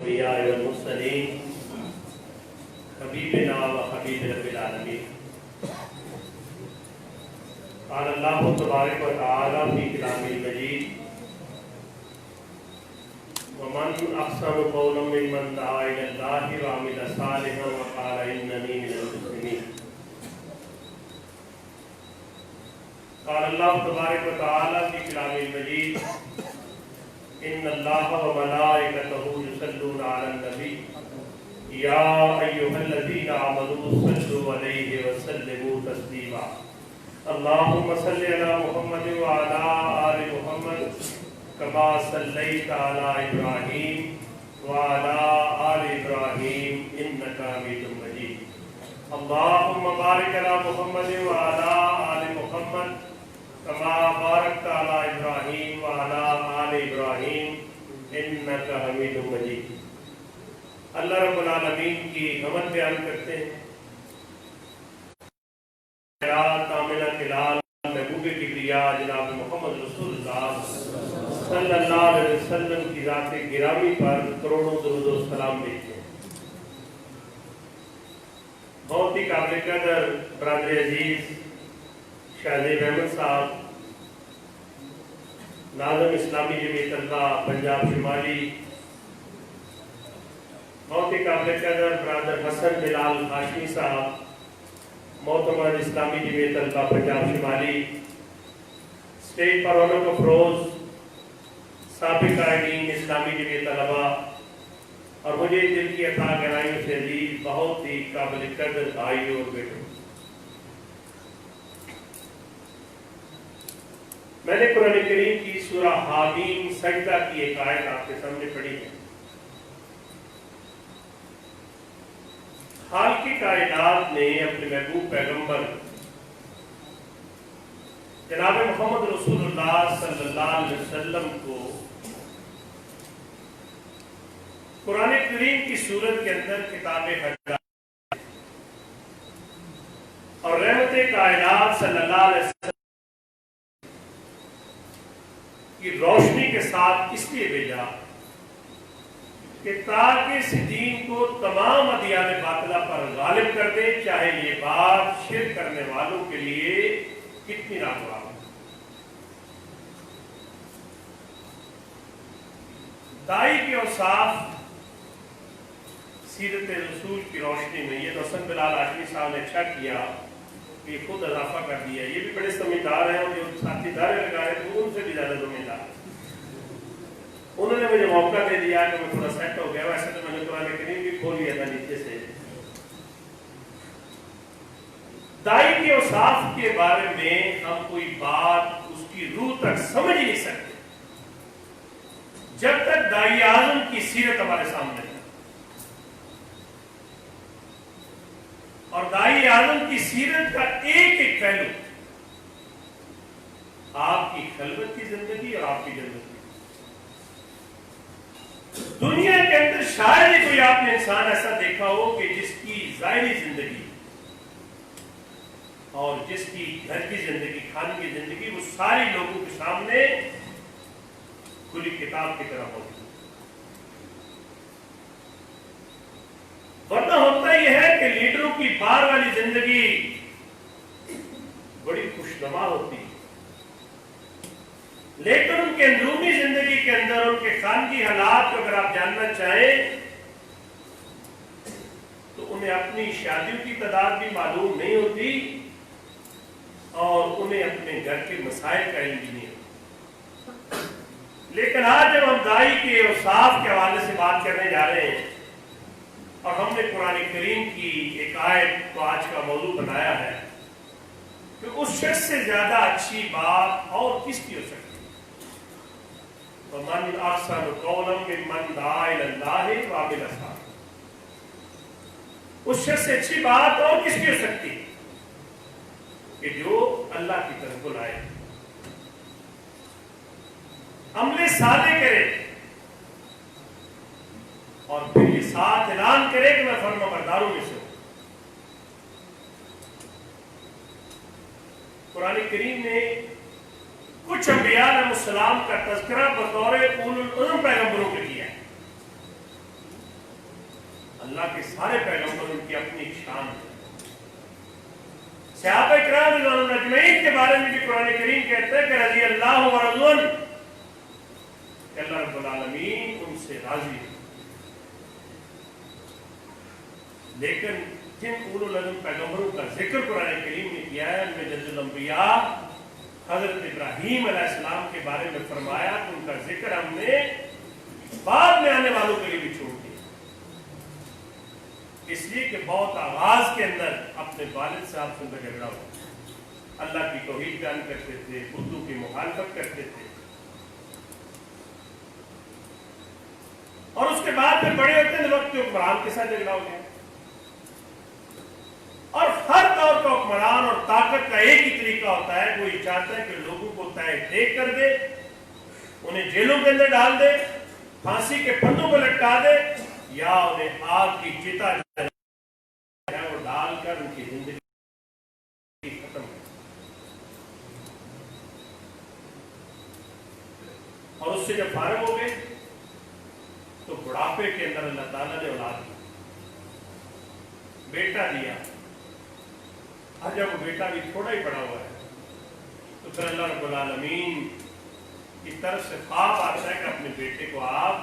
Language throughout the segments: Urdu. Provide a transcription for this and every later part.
الأنبياء والمرسلين حبيبنا وحبيب رب العالمين قال الله تبارك وتعالى في كلامه المجيد ومن أحسن قولا ممن دعا إلى الله وعمل صالحا وقال إنني من المسلمين قال الله تبارك وتعالى في كلامه المجيد إن الله وملائكته يصلون على النبي يا أيها الذين آمنوا صلوا عليه وسلموا تسليما اللهم صل على محمد وعلى آل محمد كما صليت على إبراهيم وعلى آل إبراهيم إنك حميد مجيد اللهم بارك على محمد وعلى آل محمد كما باركت على إبراهيم وعلى آل إبراهيم إنك حميد مجيد اللہ رب العالمین کی حمد بیان کرتے ہیں کاملہ کلال محبوب کبریا جناب محمد رسول اللہ صلی اللہ علیہ وسلم کی ذات گرامی پر کروڑوں درود و سلام بھیجتے ہیں۔ بہت ہی قابل قدر برادر عزیز شاہ زیب احمد صاحب ناظم اسلامی جمعیت اللہ پنجاب شمالی، بہت ہی قابل قدر برادر حسن بلال ہاشمی صاحب معتمد اسلامی جمعیت اللہ پنجاب شمالی، اسٹیج پر رونق افروز سابق قائدین اسلامی جمعیت طلبہ اور مجھے دل کی عطا گرائیوں سے عزیز بہت ہی قابل قدر بھائیوں اور بیٹوں، میں نے قرآن کریم کی سورہ حامیم سجدہ کی ایک آیت آپ کے سامنے پڑھی ہے۔ حال کی کائنات نے اپنے محبوب پیغمبر جناب محمد رسول اللہ صلی اللہ علیہ وسلم کو قرآن کریم کی صورت کے اندر کتاب ہدایت اور رحمت کائنات صلی اللہ علیہ وسلم کی روشنی کے ساتھ اس لیے بھیجا کہ تاکہ اس دین کو تمام ادیان باطلہ پر غالب کر دے، چاہے یہ بات شرک کرنے والوں کے لیے کتنی ناگوار ہو۔ دائی کے اوصاف سیرت رسول کی روشنی میں یہ حسن بلال ہاشمی صاحب نے اچھا کیا کہ یہ خود اضافہ کر دیا، یہ بھی بڑے سمجھدار ہیں اور جو ساتھی دارے لگائے تو ان سے بھی زیادہ سمجھدار ہیں۔ انہوں نے مجھے موقع دے دیا کہ میں تھوڑا سیٹ ہو گیا، ویسے تو میں نے قرآن کریم بھی کھول لیا تھا نیچے سے۔ دائی کے اوصاف کے بارے میں ہم کوئی بات اس کی روح تک سمجھ نہیں سکتے جب تک دائی اعظم کی سیرت ہمارے سامنے ہے، اور دائی اعظم کی سیرت کا ایک ایک پہلو آپ کی خلوت کی زندگی اور آپ کی زندگی، دنیا کے اندر شاید ہی کوئی آپ نے انسان ایسا دیکھا ہو کہ جس کی ظاہری زندگی اور جس کی گھر کی زندگی، خان کی زندگی، وہ ساری لوگوں کے سامنے کھلی کتاب کی طرح ہوتی ہے۔ ورنہ ہوتا یہ ہے کہ لیڈروں کی باہر والی زندگی بڑی خوشنما ہوتی ہے، لیکن ان کے اندرونی زندگی کے اندر ان کے خانگی حالات کو اگر آپ جاننا چاہیں تو انہیں اپنی شادیوں کی تعداد بھی معلوم نہیں ہوتی اور انہیں اپنے گھر کے مسائل کا علم بھی نہیں ہوتا۔ لیکن آج جب ہم دائی کے اوصاف کے حوالے سے بات کرنے جا رہے ہیں اور ہم نے قرآن کریم کی ایک آیت کو آج کا موضوع بنایا ہے کہ اس شخص سے زیادہ اچھی بات اور کس کی ہو سکتی ہے؟ وَمَنْ أَحْسَنُ قَوْلًا مِّمَّنْ دَعَا إِلَى اللَّهِ وَعَمِلَ صَالِحًا، اس شخص سے اچھی بات اور کس کی ہو سکتی ہے کہ جو اللہ کی طرف بلائے، عمل صالح کرے اور پھر یہ ساتھ اعلان کرے کہ میں فرما برداروں میں سے ہوں۔ قرآن کریم نے کچھ انبیاء علیہ السلام کا تذکرہ بطور اولو العزم پیغمبروں کے کیا ہے، اللہ کے سارے پیغمبر ان کی اپنی شان ہے. صحابہ کرام رضوان اللہ اجمعین کے بارے میں بھی قرآن کریم کہتا ہے کہ رضی اللہ و رضوان، کہ اللہ رب العالمین ان سے راضی ہے. لیکن جن اولو العزم پیغمبروں کا ذکر قرآن کریم نے کیا ہے ان میں جد الانبیاء حضرت ابراہیم علیہ السلام کے بارے میں فرمایا کہ ان کا ذکر ہم نے بعد میں آنے والوں کے لیے بھی چھوڑ دیا، اس لیے کہ بہت آغاز کے اندر اپنے والد صاحب سے ان کا جھگڑا ہوا، اللہ کی توحید بیان کرتے تھے، اردو کی مخالفت کرتے تھے، اور اس کے بعد پھر بڑے ہوتے ہیں وقت کے حکمران کے ساتھ جھگڑا ہو گیا. اور ہر دور کا حکمران اور طاقت کا ایک ہی طریقہ ہوتا ہے، وہ یہ چاہتا ہے کہ لوگوں کو تہہ دیکھ کر دے، انہیں جیلوں کے اندر ڈال دے، پھانسی کے پھندوں کو لٹکا دے، یا انہیں آگ کی چتا وہ ڈال کر ان کی زندگی ختم کر. اور اس سے جب فارغ ہو گئے تو بڑھاپے کے اندر اللہ تعالیٰ نے اولاد دی، بیٹا دیا. اور جب وہ بیٹا بھی تھوڑا ہی بڑا ہوا ہے تو پھر اللہ رب العالمین کی طرف سے خواب آتا ہے کہ اپنے بیٹے کو آپ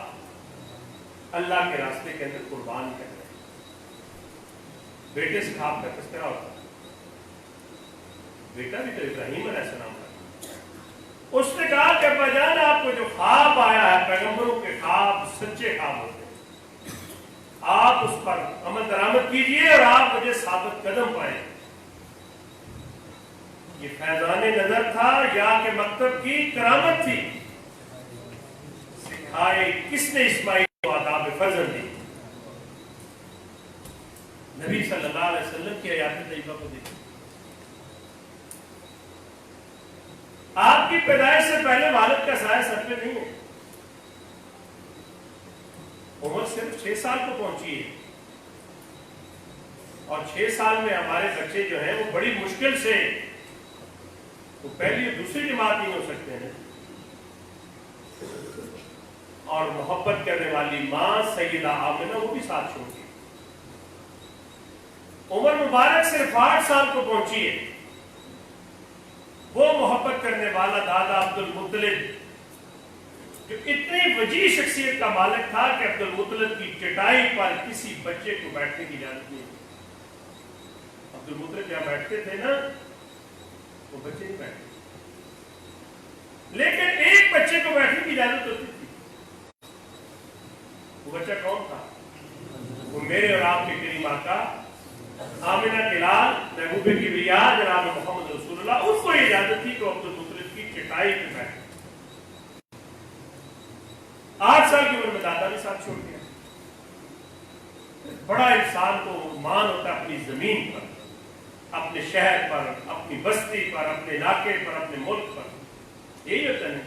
اللہ کے راستے کے اندر قربان کر دیں. بیٹے سے خواب کا تذکرہ ہوتا ہے. بیٹا بھی تو ابراہیم علیہ السلام کا. اس نے کہا کہ ابا جان آپ کو جو خواب آیا ہے، پیغمبروں کے خواب سچے خواب ہوتے ہیں، آپ اس پر عمل درآمد کیجئے اور آپ مجھے ثابت قدم پائیں. یہ فیضان نظر تھا یا کہ مکتب کی کرامت تھی؟ سکھائے کس نے اسماعیل کو آداب فرزند دی؟ نبی صلی اللہ علیہ وسلم کی حیات طیبہ کو دیکھیں. آپ کی پیدائش سے پہلے والد کا سایہ سر پہ نہیں ہے. عمر صرف 6 سال کو پہنچی ہے، اور 6 سال میں ہمارے بچے جو ہیں وہ بڑی مشکل سے وہ پہلی اور دوسری جماعت نہیں ہو سکتے ہیں. اور محبت کرنے والی ماں سیدہ آمنہ وہ بھی ساتھ چھوڑ گئی. عمر مبارک صرف 8 سال کو پہنچی ہے. وہ محبت کرنے والا دادا عبد المطلب جو اتنی وجیح شخصیت کا مالک تھا کہ عبد المطلب کی چٹائی پر کسی بچے کو بیٹھنے کی اجازت نہیں. عبد المطلب جہاں بیٹھتے تھے نا وہ بچے نہیں بیٹھتے، لیکن ایک بچے کو بیٹھنے کی اجازت ہوتی تھی. وہ بچہ کون تھا؟ وہ میرے اور آپ کے کریم آقا آمنہ کے لال محبوبے کی بیا جناب محمد رسول اللہ، اس کو اجازت تھی کہ عبد المطلب کی چٹائی پہ بیٹھے. 8 سال کی عمر میں دادا نے ساتھ چھوڑ دیا. بڑا انسان کو مان ہوتا ہے اپنی زمین پر، اپنے شہر پر، اپنی بستی پر، اپنے علاقے پر، اپنے ملک پر. یہی ہوتا ہے.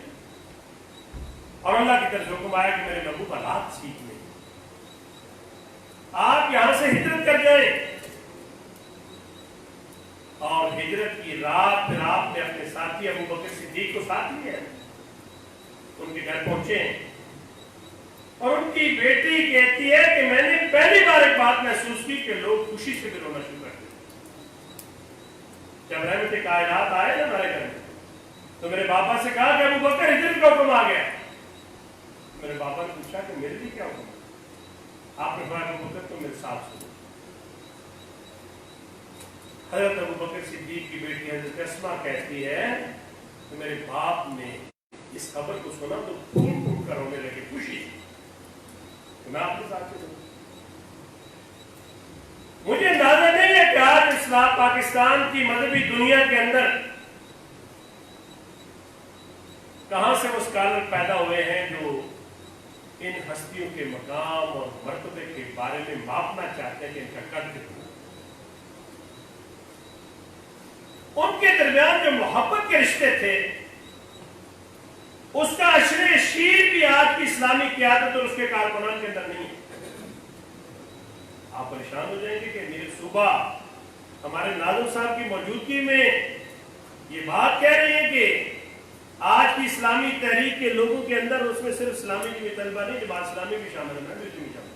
اور اللہ کی طرف حکم آیا کہ میرے محبوب حالات سیکھنے، آپ یہاں سے ہجرت کر جائیں. اور ہجرت کی رات پھر آپ نے اپنے ساتھی ابو بکر صدیق کو ساتھ لیا، ان کے گھر پہنچے اور ان کی بیٹی کہتی ہے کہ میں نے پہلی بار ایک بات محسوس کی کہ لوگ خوشی سے بھی رونا شروع کرتے. جب رحمت کائنات آئے نا ہمارے گھر میں تو میرے بابا سے کہا کہ ابو بکر ہجرت کا حکم آ گیا. میرے بابا نے پوچھا کہ میرے لیے کیا حکم ہے؟ آپ نے کہا ابو بکر تو میرے ساتھ سنو. حضرت ابو بکر صدیق کی بیٹی حضرت اسماء کہتی ہے کہ میرے باپ نے اس خبر کو سنا تو پھول پھول کر رونے لگے خوشی سے کہ میں آپ کے ساتھ چلوں. مجھے اندازہ نہیں ہے کہ آج اسلام پاکستان کی مذہبی دنیا کے اندر کہاں سے وہ اسکالر پیدا ہوئے ہیں جو ان ہستیوں کے مقام اور مرتبے کے بارے میں ماپنا چاہتے ہیں کہ ان کا قد کتنا. ان کے درمیان جو محبت کے رشتے تھے اس کا عشر شیر بھی آج کی اسلامی قیادت اور اس کے کارکنان کے اندر نہیں ہے. آپ پریشان ہو جائیں گے کہ میرے صوبہ ہمارے ناظم صاحب کی موجودگی میں یہ بات کہہ رہی ہے کہ آج کی اسلامی تحریک کے لوگوں کے اندر اس میں صرف اسلامی کی طلبہ نہیں، جماعت اسلامی بھی شامل ہے. میں بھی شامل.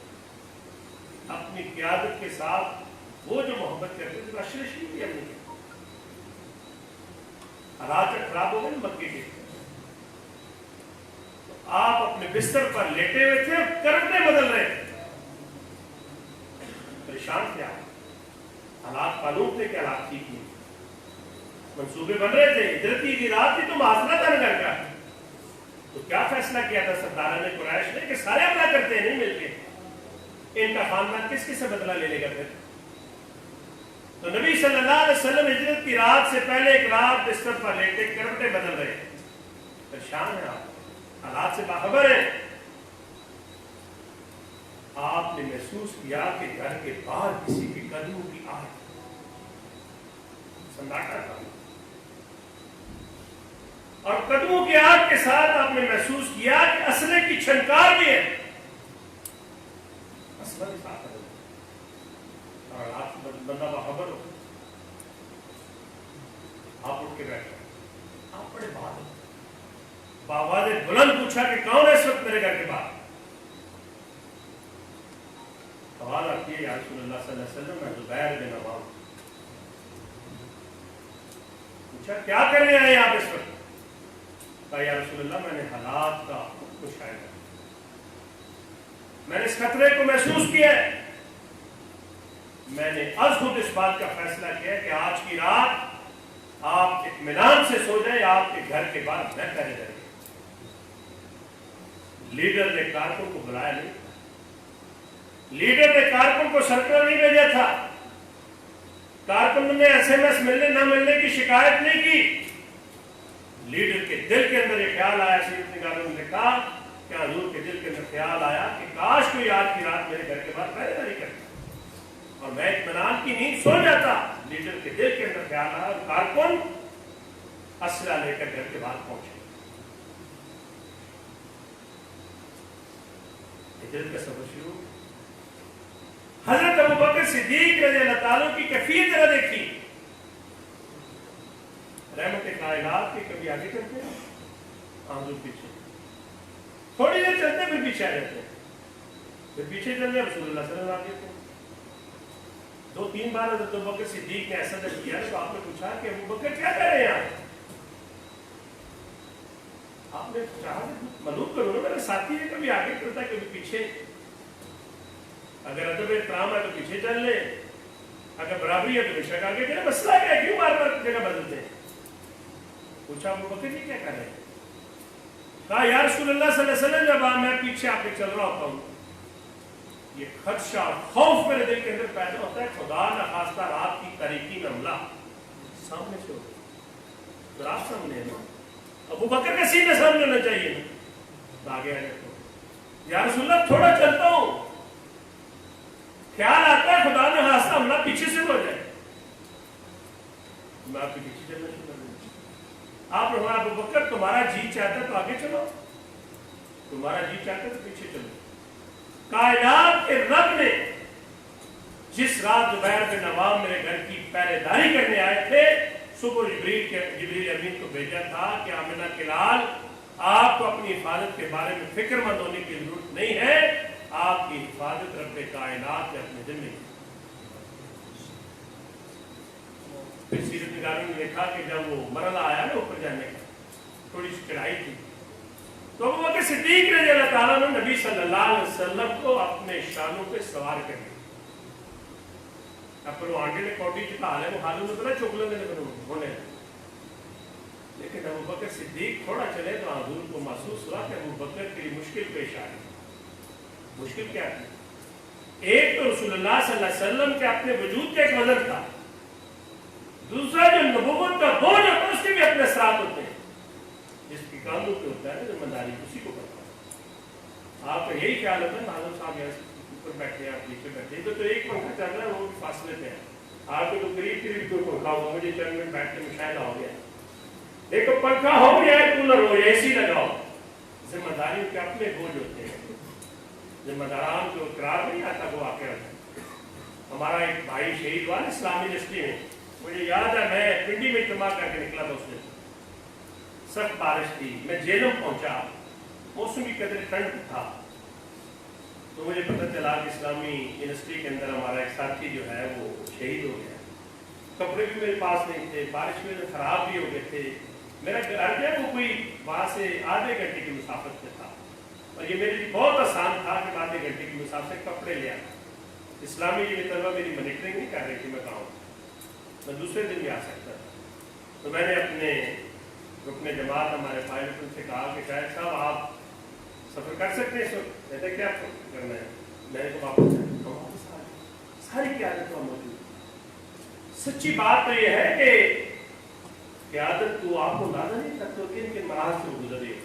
اب اپنی قیادت کے ساتھ وہ جو محبت کرتے تھے اشر شریف بھی ہم نے کیا حالات خراب ہو گئے مکے کے، تو آپ اپنے بستر پر لیٹے ہوئے تھے اور کرنے بدل رہے تھے، پریشان تھے آپ، حالات معلوم تھے کہ حالات ٹھیک نہیں، منصوبے بن رہے تھے، ہجرت کی رات تھی تو معاذرت ہے گھر کا، تو کیا فیصلہ کیا تھا سرداران قریش نے کہ سارے حملہ کرتے ہیں نہیں مل کے، ان کا خاندان کس کس سے بدلہ لے لے گا پھر؟ تو نبی صلی اللہ علیہ وسلم ہجرت کی رات سے پہلے ایک رات بستر پر لیٹے کروٹیں بدل رہے ہیں، پریشان ہیں آپ، حالات سے باخبر ہیں، آپ نے محسوس کیا کہ گھر کے باہر کسی کے قدموں کی آہٹ، سناٹا تھا، اور قدموں کی آہٹ کے ساتھ آپ نے محسوس کیا کہ اسلحے کی چھنکار بھی ہے، اسلحہ بھی ساتھ ہے، اور آپ بندہ باخبر ہو، آپ اٹھ کے بیٹھے، آپ بڑے بآواز بلند پوچھا کہ کون ہے اس وقت میرے گھر کے باہر؟ آواز آتی ہے یا رسول اللہ صلی اللہ علیہ وسلم میں زبیر بن عوام۔ پوچھا کیا کرنے آئے آپ اس وقت؟ کہا یا رسول اللہ میں نے حالات کا مشاہدہ کیا، میں نے اس خطرے کو محسوس کیا ہے، میں نے از خود اس بات کا فیصلہ کیا کہ آج کی رات آپ اطمینان سے سو جائیں، آپ کے گھر کے باہر نہ کرے جائے۔ لیڈر نے کارکن کو بلایا نہیں، لیڈر نے کارکن کو سرکلر نہیں بھیجا تھا، کارکن نے ایس ایم ایس ملنے نہ ملنے کی شکایت نہیں کی، لیڈر کے دل کے اندر یہ خیال آیا، سیدنا نگاروں نے کہا کہ حضور کے دل کے اندر خیال آیا کہ کاش کوئی آج کی رات میرے گھر کے باہر پہرے داری کرتا اور میں اطمینان کی نیند سو جاتا۔ لیڈر کے دل کے اندر خیال آیا اور کارکن اسلحہ لے کر گھر کے باہر پہنچے۔ ہجرت کا سفر شروع، حضرت ابوبکر صدیق رضی اللہ تعالیٰ کی کیفیت ذرا دیکھی، رحمت کائنات کے کبھی آگے چلتے ہیں آنظر پیچھے، تھوڑی دیر چلتے ہیں پھر پیچھے آ جاتے ہیں، پھر پیچھے چلتے ہیں رسول اللہ صلی اللہ علیہ وسلم، دو تین بار حضرت ابوبکر صدیق نے ایسا جب کیا تو آپ نے پوچھا کہ ابوبکر کیا کر رہے ہیں آپ نے چاہا معلوم کرو نا، میرا ساتھی ہے کبھی آگے چلتا ہے کبھی پیچھے، اگر ادب احترام ہے تو پیچھے چل لے، اگر برابری ہے تو بے شک آگے چلے، مسئلہ کیا ہے کیوں بار بار جگہ بدلتے ہیں؟ پوچھا ابوبکر جی کیا کر رہے ہیں؟ کہا یا رسول اللہ صلی اللہ علیہ وسلم جب میں پیچھے آپ کے چل رہا ہوتا ہوں یہ خدشہ اور خوف میرے دل کے اندر پیدا ہوتا ہے، خدا نہ خواستہ رات کی تاریکی میں حملہ سامنے سے ہوتا ہے، تو آپ سامنے ہے نا، ابوبکر کا سینے سامنے ہونا چاہیے نا، آگے آ جاتا ہوں یا رسول اللہ تھوڑا چلتا ہوں، خیال آتا ہے خدا نہ خواستہ حملہ پیچھے سے ہو جائے، میں آپ کے پیچھے چلنا شروع کر دوں، آپ نے کہا ابوبکر تمہارا جی چاہتا ہے تو آگے چلو، تمہارا جی چاہتا ہے تو پیچھے چلو۔ کائنات کے رب نے جس رات زبیر بن عوام میرے گھر کی پہرے داری کرنے آئے تھے، صبح جبریل امین کو بھیجا تھا کہ آمنہ کے لال آپ کو اپنی حفاظت کے بارے میں فکر مند ہونے کی ضرورت نہیں ہے، آپ کی حفاظت رب کائنات نے اپنے ذمہ کی۔ پھر سیرت نگاروں نے دیکھا کہ جب وہ مرحلہ آیا نا اوپر جانے کا، تھوڑی سی چڑھائی تھی، تو ابوبکر صدیق رضی اللہ تعالیٰ نے نبی صلی اللہ علیہ وسلم کو اپنے شانوں پہ سوار کر دیا۔ اب وہ آنٹے نے کوٹی چکا حال ہے وہ حالوں میں بنا چوکلے میں ہونے، لیکن ابوبکر صدیق تھوڑا چلے تو حضور کو محسوس ہوا کہ ابوبکر کے لیے مشکل پیش آئی۔ مشکل کیا تھی؟ ایک تو رسول اللہ صلی اللہ علیہ وسلم کے اپنے وجود کا ایک وزن تھا، دوسرا جو نبوت کا بوجھ ہوتا ہے اس کے بھی اپنے اثرات ہوتے ہیں، جس کی کاندھوں پہ ہوتا ہے ذمہ داری اسی کو کرتا ہے۔ آپ کا یہی خیال ہوتا ہے معلوم صاحب یہاں اوپر بیٹھے ہیں آپ نیچے بیٹھے ہیں، تو ایک پنکھا چل رہا ہے وہ بھی فاصلے پہ ہے، آپ کو تو قریب کوئی پنکھا ہوگا، مجھے چند منٹ بیٹھ کے مشاہدہ ہو گیا، دیکھو پنکھا ہو یا کولر ہو یا اے سی لگاؤ، ذمہ داریوں کے اپنے بوجھ ہوتے ہیں، ذمہ داران کو اقرار نہیں آتا وہ واقعہ ہوتا ہے۔ ہمارا ایک بھائی شہید ہوا اسلامی یونیورسٹی میں، مجھے یاد ہے میں پنڈی میں اجتماع کر کے نکلا تھا، اس میں سخت بارش تھی، میں جیلم پہنچا، موسم کی قدر ٹھنڈ تھا، تو مجھے پتہ چلا کہ اسلامی یونیورسٹی کے اندر ہمارا ایک ساتھی جو ہے وہ شہید ہو گیا. کپڑے بھی میرے پاس نہیں تھے, بارش میں خراب بھی ہو گئے تھے. میرا گھر جو ہے وہ کوئی وہاں سے آدھے گھنٹے کی مسافت میں تھا, اور یہ میرے لیے بہت آسان تھا کہ آدھے گھنٹے کی مسافت سے کپڑے لے آتا. اسلامی یہ طلبہ میری مانیٹرنگ نہیں کر رہی تھی, میں کہاں میں دوسرے دن بھی آ سکتا تھا. تو میں نے اپنے رکن جماعت ہمارے پائلٹ ان سے کہا کہ شاہد صاحب آپ سفر کر سکتے ہیں اس وقت؟ کہتے کیا کرنا ہے؟ میں نے کہا واپس ساری قیادت کا موجود. سچی بات تو یہ ہے کہ قیادت تو آپ کو اندازہ نہیں کرتے کن کن مراحل سے گزرے.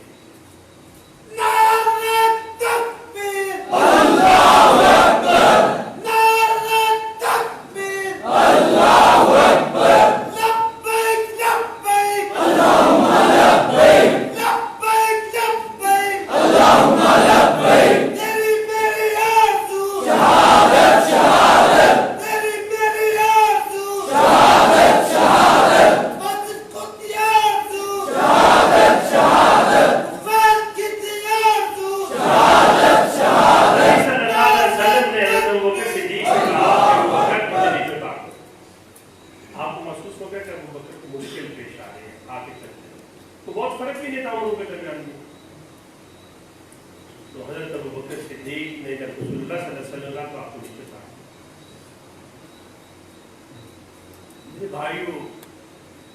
بھائیو,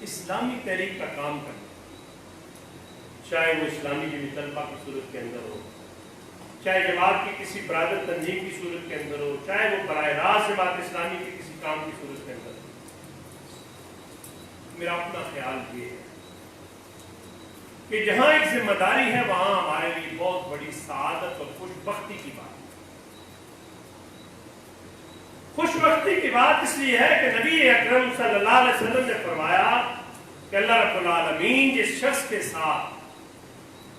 اسلامی تحریک کا کام کرنا, چاہے وہ اسلامی جمی طلبہ کی صورت کے اندر ہو, چاہے جماعت کی کسی برادر تنظیم کی صورت کے اندر ہو, چاہے وہ براہ راست جماعت اسلامی کے کسی کام کی صورت کے اندر ہو, میرا اپنا خیال یہ ہے کہ جہاں ایک ذمہ داری ہے وہاں ہمارے لیے بہت بڑی سعادت اور خوش بختی کی بات. خوش بختی کی بات اس لیے ہے کہ نبی اکرم صلی اللہ علیہ وسلم نے فرمایا کہ اللہ رب العالمین جس شخص کے ساتھ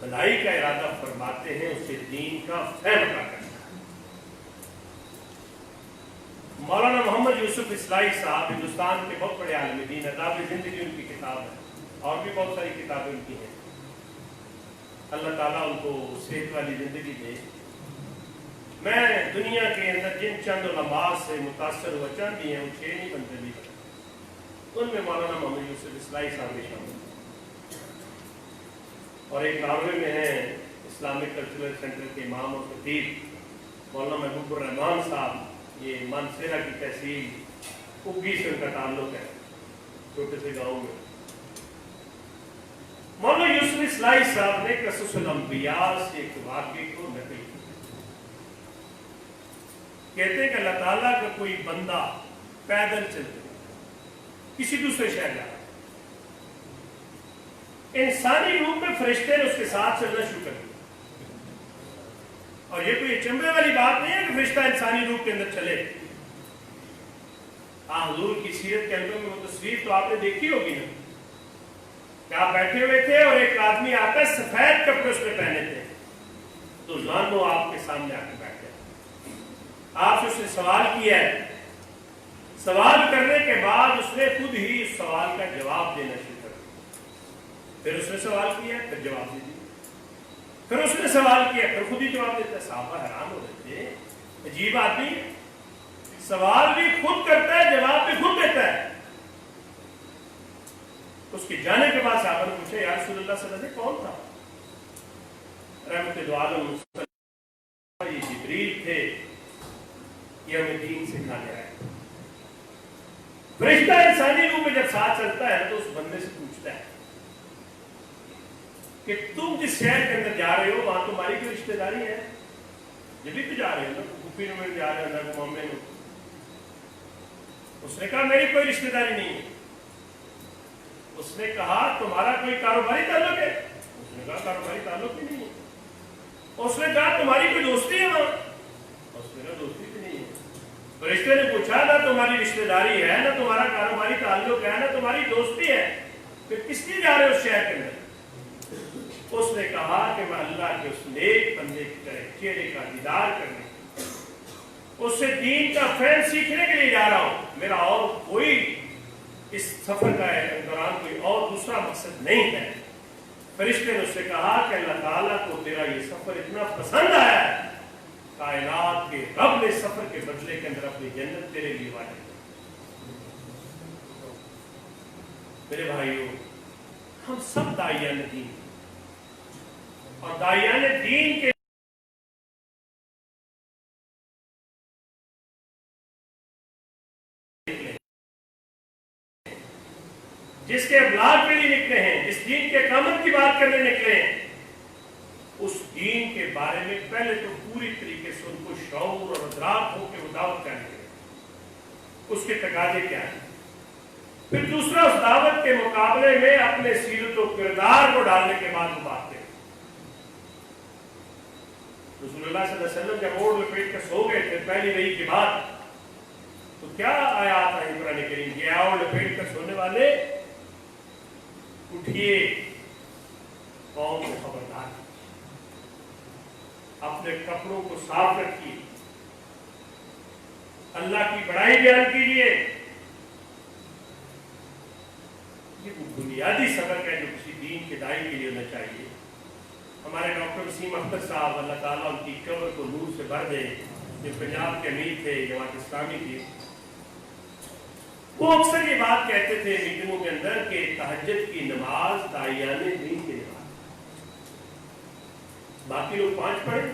بھلائی کا ارادہ فرماتے ہیں اسے دین کا فہم عطا کرتا ہے. مولانا محمد یوسف اصلاحی صاحب ہندوستان کے بہت بڑے عالم دین, آداب زندگی ان کی کتاب ہے, اور بھی بہت ساری کتابیں ان کی ہیں. اللہ تعالیٰ ان کو صحت والی زندگی دے. میں دنیا کے اندر جن چند علماء سے متاثر ہوا, چند ہی ہیں, وہ 6 نہیں بنتے بھی, ان میں مولانا محمد یوسف اصلاحی صاحب بھی شامل ہیں, اور ایک ناروے میں ہیں اسلامک کلچرل سینٹر کے امام اور خطیب مولانا محبوب الرحمان صاحب. یہ مانسیرا کی تحصیل اگی سے ان کا تعلق ہے, چھوٹے سے گاؤں میں. مولانا یوسف اصلاحی صاحب نے قصص الانبیاء سے ایک واقعے کو نقل کیا. کہتے ہیں کہ اللہ تعالیٰ کا کوئی بندہ پیدل چلتے کسی دوسرے شہر جا رہا, انسانی روپ میں فرشتے نے اس کے ساتھ چلنا شروع کر دیا. اور یہ کوئی چمبے والی بات نہیں ہے کہ فرشتہ انسانی روپ کے اندر چلے. حضور کی سیرت کے اندر میں وہ تصویر تو آپ نے دیکھی ہوگی نا, کہ آپ بیٹھے ہوئے تھے اور ایک آدمی آتا ہے, سفید کپڑے اس نے پہنے تھے, تو جانو آپ کے سامنے آ کے بیٹھے, آپ سے اس نے سوال کیا ہے. سوال کرنے کے بعد اس نے خود ہی اس سوال کا جواب دینا شروع کر دیا. پھر اس نے سوال کیا, پھر جواب دے دیا, پھر اس نے سوال کیا, پھر خود ہی جواب دیتا ہے. صحابہ حیران ہو رہے تھے, عجیب آدمی, سوال بھی خود کرتا ہے, جواب بھی خود دیتا ہے. اس کے جانے کے بعد صحابہ نے پوچھا, یا رسول اللہ صلی اللہ علیہ وسلم کون تھا؟ رحمت دو عالم یہ جبریل تھے, یہ ہمیں دین سکھانے آئے. فرشتہ انسانی روح میں جب ساتھ چلتا ہے تو اس بندے سے پوچھتا ہے کہ تم جس شہر کے اندر جا رہے ہو وہاں تمہاری کوئی رشتہ داری ہے؟ جب بھی تو جا رہے ہو نا, پھوپھی میں جا رہے ہو نا, مامے میں. اس نے کہا میری کوئی رشتہ داری نہیں ہے. اس نے کہا تمہارا کوئی کاروباری تعلق ہے؟ اس نے کہا کاروباری تعلق بھی نہیں ہے. اس نے کہا تمہاری کوئی دوستی ہے وہاں؟ اس نے کہا دوستی بھی نہیں ہے. فرشتے نے پوچھا نہ تمہاری رشتہ داری ہے, نہ تمہارا کاروباری تعلق ہے, نہ تمہاری دوستی ہے, پھر کس لیے جا رہے ہو اس شہر کے اندر؟ اس نے کہا کہ میں اللہ کے اس نیک بندے کے چہرے کا دیدار کرنے, اس سے دین کا فہم سیکھنے کے لیے جا رہا ہوں. میرا اور کوئی اس سفر کا دوران کوئی اور دوسرا مقصد نہیں ہے. فرشتے نے اس سے کہا کہ اللہ تعالیٰ کو تیرا یہ سفر اتنا پسند آیا ہے, کائنات کے رب نے سفر کے بدلے کے اندر اپنی جنت تیرے لیے وعدہ کی۔ میرے بھائیوں، ہم سب داعیان دین اور داعیان دین کے جس کے ابلاغ کے لیے نکلے ہیں، جس دین کے اقامت کی بات کرنے نکلے ہیں، اس دین کے بارے میں پہلے تو پوری طریقے سے ان کو شعور اور ادراک ہو کہ وہ دعوت کرنے کے اس کے تقاضے کیا ہیں، پھر دوسرا اس دعوت کے مقابلے میں اپنے سیرت و کردار کو ڈالنے کے بعد وہ بات کریں۔ رسول اللہ صلی اللہ علیہ وسلم جب اوڑھ لپیٹ کر سو گئے تھے پہلی وحی کے بعد، تو کیا آیات آئی قرآن کریم کی؟ اوڑھ لپیٹ کر سونے والے اٹھیے، قوم کو خبردار، اپنے کپڑوں کو صاف رکھیے، اللہ کی بڑائی بیان کیجیے۔ یہ وہ بنیادی سبق ہے جو کسی دین کے داعی کے لیے ہونا چاہیے۔ ہمارے ڈاکٹر وسیم اختر صاحب، اللہ تعالیٰ ان کی قبر کو نور سے بھر دے، جو پنجاب کے امیر تھے جماعت اسلامی کی، وہ اکثر یہ بات کہتے تھے میٹنگوں کے اندر کہ تہجد کی نماز داعیان دین کی نماز، باقی لوگ 5 پڑھیں،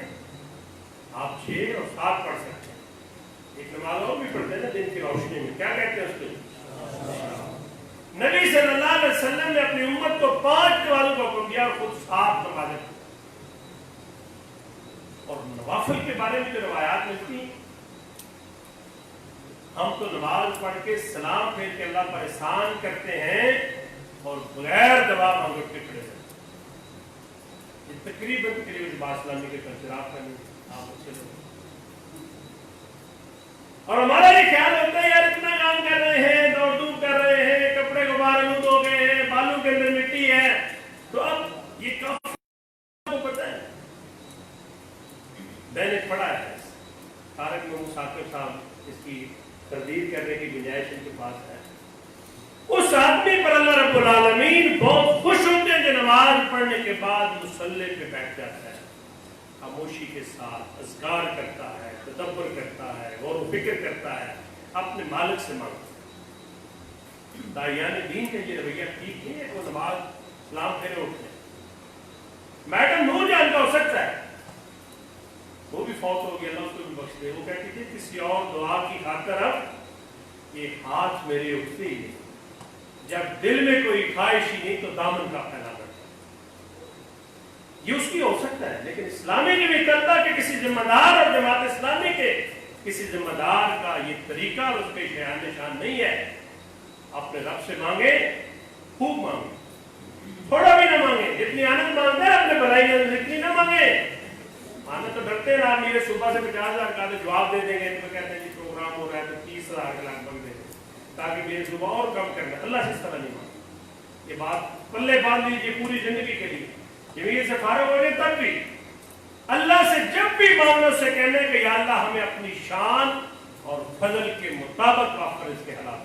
آپ 6 اور 7 پڑھ سکتے ہیں، ایک نماز اور بھی پڑھتے ہیں نا دن کی روشنی میں، کیا کہتے ہیں اس کو؟ نبی صلی اللہ علیہ وسلم نے اپنی امت کو 5 نمازوں کا حکم دیا اور خود 7 نمازیں۔ اور نوافل کے بارے میں جو روایات ملتی ہیں، ہم تو نماز پڑھ کے سلام پھیر کے اللہ پر احسان کرتے ہیں اور بغیر دبا ہم اٹھ کے کھڑے ہیں۔ یہ تقریباً بات اسلامی کے کلچر آپ کا نہیں، آپ اچھے لوگ، اور ہمارا یہ خیال ہوتا ہے یار اتنا کام کر رہے ہیں، دوڑ دھوپ کر رہے ہیں، کپڑے کو بارود ہو گئے ہیں، بالوں کے اندر مٹی ہے، تو اب یہ کافی کو پتہ ہے۔ میں نے پڑھا ہے طارق محمود ثاقب صاحب، اس کی تردید کرنے کی گنجائش ان کے پاس ہے، اس آدمی پر اللہ رب العالمین بہت خوش ہوتے ہیں جو نماز پڑھنے کے بعد مصلی پہ بیٹھ جاتا ہے، خاموشی کے ساتھ اذکار کرتا ہے، تدبر کرتا ہے، غور و فکر کرتا ہے، اپنے مالک سے مانگتا ہے۔ داعیان دین کا یہ رویہ ٹھیک ہے، وہ نماز سلام پھیرے اٹھتے ہیں۔ میڈم نور جان کا ہو سکتا ہے، وہ بھی فوت ہو گیا، اللہ اس کو بھی بخش دے، وہ کہتی تھی کسی اور دعا کی خاطر اب یہ ہاتھ میرے اٹھتے ہی نہیں، جب دل میں کوئی خواہش ہی نہیں تو دامن کا پھیلا کرتا۔ یہ اس کی ہو سکتا ہے، لیکن اسلامی کی بھی کرتا کہ کسی ذمہ دار اور جماعت اسلامی کے کسی ذمہ دار کا یہ طریقہ اور اس پہ شان نشان نہیں ہے۔ اپنے رب سے مانگے، خوب مانگے، تھوڑا بھی نہ مانگے، جتنی آنند مانگتا ہے اپنے بھلائی میں اتنی نہ مانگے۔ آنے تو ڈرتے ہیں آپ میرے صبح سے 50,000 کا جواب دے دیں گے، تو کہتے ہیں جی پروگرام ہو رہا ہے تو 30,000 کے لگ بھگ دے دیں تاکہ میرے صبح اور کم کرنا۔ اللہ سے اس طرح نہیں مانگے، یہ بات پلے باندھ لیجیے پوری زندگی کے لیے، زمین سے فارغ ہو گئے تب بھی اللہ سے جب بھی مانگنے سے کہنے کہ یا اللہ ہمیں اپنی شان اور فضل کے مطابق آپ فرض کے حالات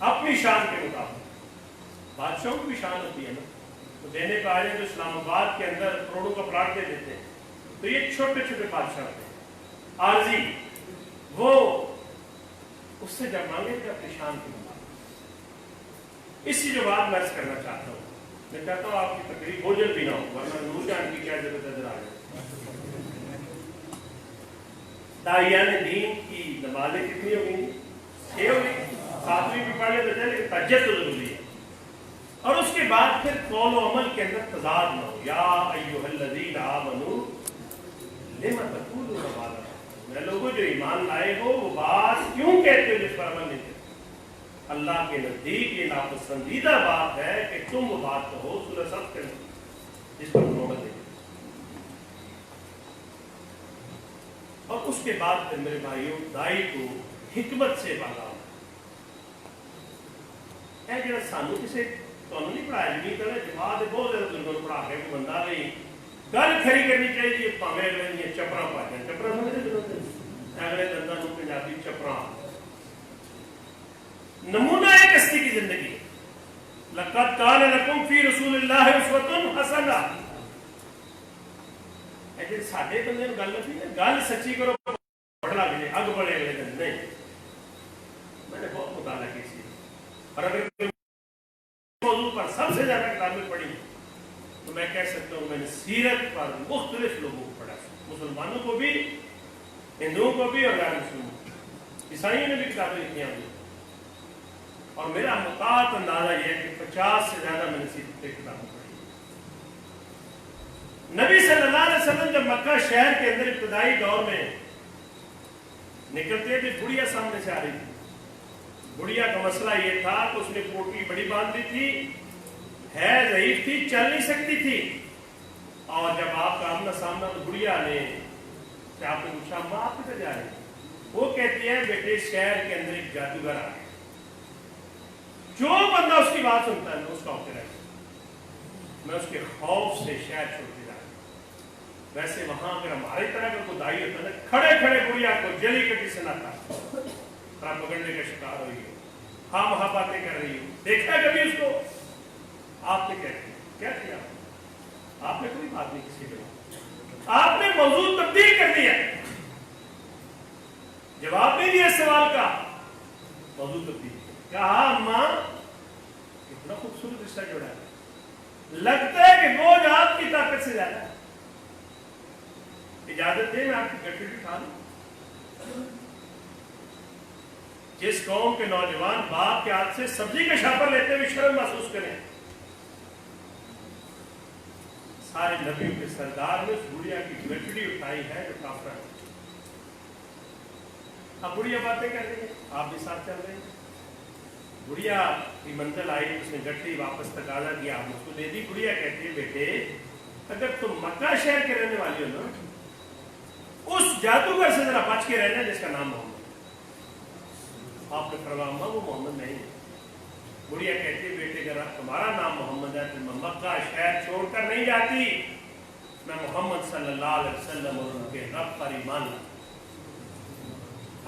اپنی شان کے مطابق۔ بادشاہوں کی بھی شان ہوتی ہے نا، تو دینے پہ آئے جو اسلام آباد کے اندر کروڑوں کا پلاٹ دے دیتے ہیں، تو یہ چھوٹے چھوٹے بادشاہ ہوتے ہیں عارضی، وہ اس سے جب مانگے تھے اپنی شان کے مطابق۔ اسی جو بات میں عرض کرنا چاہتا ہوں، میں چاہتا ہوں آپ کی تقریر بوجھل بھی نہ ہو، ورنہ نور جان کی کیا ضرورت نظر آ جائے۔ داعیان دین کی نمازیں کتنی ہو گئی؟ 6 ہو گئی، 7ویں بھی پڑھ لے تو چلے، تہجد تو ضروری ہے، اور اس کے بعد پھر قول و عمل کے اندر تضاد نہ ہو۔ یا ایھا الذین آمنوا لم تقولون ما لا تفعلون، میں لوگوں جو ایمان لائے ہو وہ بات کیوں کہتے ہو جس پر عمل نہیں کرتے؟ اللہ کے نزدیک یہ ناپسندیدہ بات ہے کہ تم وہ بات کہو، سورہ صف کے جس پر عمل نہیں کرتے۔ اور اس کے بعد پھر میرے بھائیوں دائی کو حکمت سے باغا ہے، جڑا سانو کسی تو نہیں پڑھایا جی کرنا جماعت بہت زیادہ بزرگوں پڑھا کے کوئی بندہ نہیں گل کھری کرنی چاہیے، پاویں اگلے دیا چپڑا پا جائیں، چپڑا سمجھتے ضرورت اگلے دنداں نوں پنجابی چپڑا نمونہ ہے کشتی کی زندگی۔ لقد کان لکم فی رسول اللہ اسوۃ حسنہ، جی ساڈے بندے گل نہیں گل سچی کرو بڑھ لگ جائے اگ بڑے اگلے دن نہیں. میں نے بہت مطالعہ کی سی اور اگر موضوع پر سب سے زیادہ کتابیں پڑھی تو میں کہہ سکتا ہوں میں نے سیرت پر مختلف لوگوں کو پڑھا، مسلمانوں کو بھی، ہندوؤں کو بھی اور غیر مسلموں کو. عیسائیوں نے بھی کتابیں لکھی ہیں اور میرا مطاعت اندازہ یہ ہے کہ 50 سے زیادہ میں نے سیرت کی کتابیں پڑھی. نبی صلی اللہ علیہ وسلم جب مکہ شہر کے اندر ابتدائی دور میں نکلتے تھے بڑھیا سامنے سے آ رہی تھی. بڑھیا کا مسئلہ یہ تھا کہ اس نے پوٹلی بڑی باندھی تھی، ہے ضعیف تھی، چل نہیں سکتی تھی. اور جب آپ کا آمنا سامنا تو بڑھیا نے آپ نے پوچھا ماں آپ کدھر جا رہے ہیں؟ وہ کہتی ہے بیٹے شہر کے اندر ایک جادوگر آ گیا، جو بندہ اس کی بات سنتا ہے میں اس کا ہوتے رہتا ہوں، میں اس کے خوف سے شہر چھوڑتے جا رہا ہوں. ویسے وہاں اگر ہماری طرح کا کوئی دائی ہوتا ہے کھڑے کھڑے بڑھیا کو جلی کٹی سے نہ تھا آپ پکڑنے کا شکار ہوئی ہو، ہاں وہاں باتیں کر رہی ہو، دیکھا کبھی اس کو؟ آپ نے کیا کیا؟ آپ نے کوئی بات نہیں کسی کو، آپ نے موضوع تبدیل کر دیا، جواب نہیں دیا اس سوال کا، موضوع تبدیل کہا ماں کتنا خوبصورت رشتہ جوڑا ہے، لگتا ہے کہ بوجھ آپ کی طاقت سے زیادہ ہے، اجازت دیں میں آپ کی گٹی اٹھا دوں. جس قوم کے نوجوان باپ کے ہاتھ سے سبزی کا شاپر لیتے ہوئے شرم محسوس کریں، سارے نبیوں کے سردار نے اس بڑھیا کی گٹڑی اٹھائی ہے جو کافر ہے. اب بڑھیا باتیں کر رہی ہیں، آپ بھی ساتھ چل رہے ہیں. بڑھیا کی منزل آئی، اس نے گٹڑی واپس تقاضا کیا، آپ اس کو دے دی. بڑھیا کہتی ہے بیٹے اگر تم مکہ شہر کے رہنے والی ہو نا اس جادوگر سے ذرا بچ کے رہنا جس کا نام محمد. آپ نے فرمایا وہ محمد نہیں ہے. بڑھیا کہتی ہے بیٹے اگر تمہارا نام محمد ہے تو میں مکہ شہر چھوڑ کر نہیں جاتی، میں محمد صلی اللہ علیہ وسلم اور ان کے رب پر ایمان لاتا.